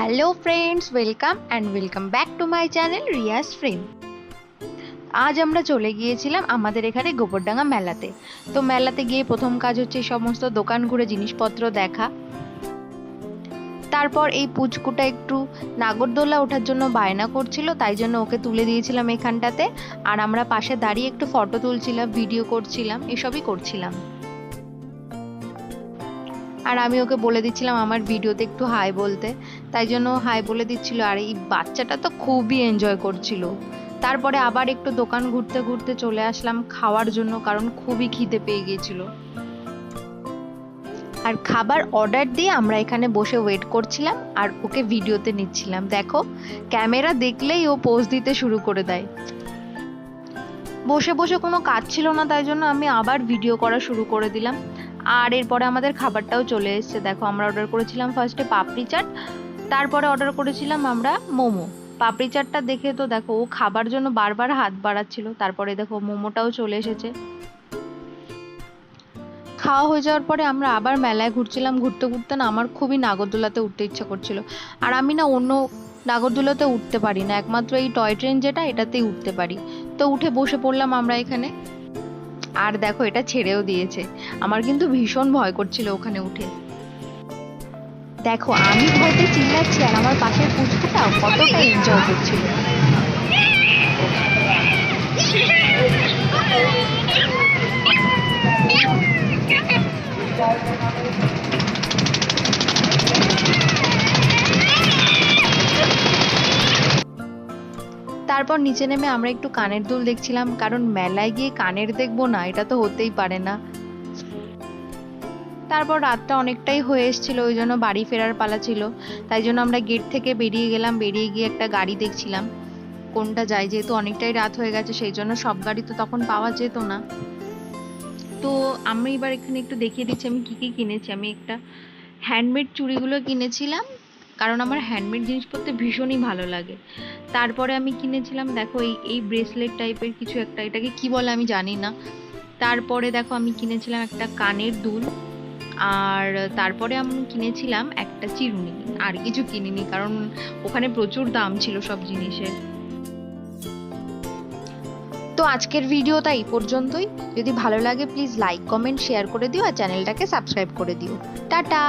Hello friends, welcome back to my channel Riya's friend. আজ আমরা চলে গিয়েছিলাম আমাদের এখানে গোবরডাঙ্গা মেলাতে। তো মেলাতে গিয়ে প্রথম কাজ হচ্ছে এই সমস্ত দোকান ঘুরে জিনিসপত্র দেখা। তারপর এই পুচকুটা একটু নাগরদোলা ওঠার জন্য বায়না করছিল, তাই জন্য ওকে তুলে দিয়েছিলাম এখানটাতে। আর আমরা পাশে দাঁড়িয়ে একটু ফটো তুলছিলাম, ভিডিও করছিলাম, এসবই করছিলাম। আর আমি ওকে বলে দিচ্ছিলাম আমার ভিডিওতে একটু হাই বলতে, তাই জন্য হাই বলে দিচ্ছিল। আর এই বাচ্চাটা তো খুবই এনজয় করছিল। তারপরে আবার একটু দোকান ঘুরতে ঘুরতে চলে আসলাম খাওয়ার জন্য, কারণ খুবই খিদে পেয়ে গিয়েছিল। আর খাবার অর্ডার দিয়ে আমরা এখানে বসে ওয়েট করছিলাম আর ওকে ভিডিওতে নিচ্ছিলাম। দেখো, ক্যামেরা দেখলেই ও পোজ দিতে শুরু করে দেয়। বসে বসে কোনো কাজ ছিল না, তাই জন্য আমি আবার ভিডিও করা শুরু করে দিলাম। আর এরপরে আমাদের খাবারটাও চলে এসেছে। দেখো, আমরা অর্ডার করেছিলাম ফার্স্টে পাপড়ি চাট, তারপরে অর্ডার করেছিলাম আমরা মোমো। পাপড়ি চাটটা দেখে তো দেখো ও খাবার জন্য বারবার হাত বাড়াচ্ছিল। তারপরে দেখো মোমোটাও চলে এসেছে। খাওয়া হয়ে যাওয়ার পরে আমরা আবার মেলায় ঘুরছিলাম। ঘুরতে ঘুরতে না আমার খুবই নাগরদোলাতে উঠতে ইচ্ছা করছিল। আর আমি না অন্য নাগরদোলাতে উঠতে পারি না, একমাত্র এই টয় ট্রেন যেটা এটাতেই উঠতে পারি। তো উঠে বসে পড়লাম আমরা এখানে। আর দেখো, এটা ছেড়েও দিয়েছে। আমার কিন্তু ভীষণ ভয় করছিল ওখানে উঠে। দেখো, আমি ভয়তে চিল্লাচ্ছি আর আমার পাশের পুচকুটা কতটা এনজয় করছিল। তারপর নিচে নেমে আমরা একটু কানের দুল দেখছিলাম, কারণ মেলায় গিয়ে কানের দেখবো না, এটা তো হতেই পারে না। তারপর রাতটা অনেকটাই হয়ে এসেছিল, ওই জন্য বাড়ি ফেরার পালা ছিল। তাই জন্য আমরা গেট থেকে বেরিয়ে গেলাম। বেরিয়ে গিয়ে একটা গাড়ি দেখছিলাম কোনটা যায়, যেহেতু অনেকটাই রাত হয়ে গেছে, সেই জন্য সব গাড়ি তো তখন পাওয়া যেত না। তো আমি এবার এখানে একটু দেখিয়ে দিচ্ছি আমি কি কি কিনেছি। আমি একটা হ্যান্ডমেড চুড়িগুলো কিনেছিলাম, কারণ আমার হ্যান্ডমেড জিনিস পরতে ভীষণই ভালো লাগে। তারপরে আমি কিনেছিলাম, দেখো, এই ব্রেসলেট টাইপের কিছু একটা, এটাকে কি বলে আমি জানি না। তারপরে দেখো আমি কিনেছিলাম একটা কানের দুল। আর তারপরে আমি কিনেছিলাম একটা চিরুনি। আর কিছু কিনিনি, কারণ ওখানে প্রচুর দাম ছিল সব জিনিসের। তো আজকের ভিডিওটা এই পর্যন্তই। যদি ভালো লাগে প্লিজ লাইক, কমেন্ট, শেয়ার করে দিও আর চ্যানেলটাকে সাবস্ক্রাইব করে দিও। টাটা।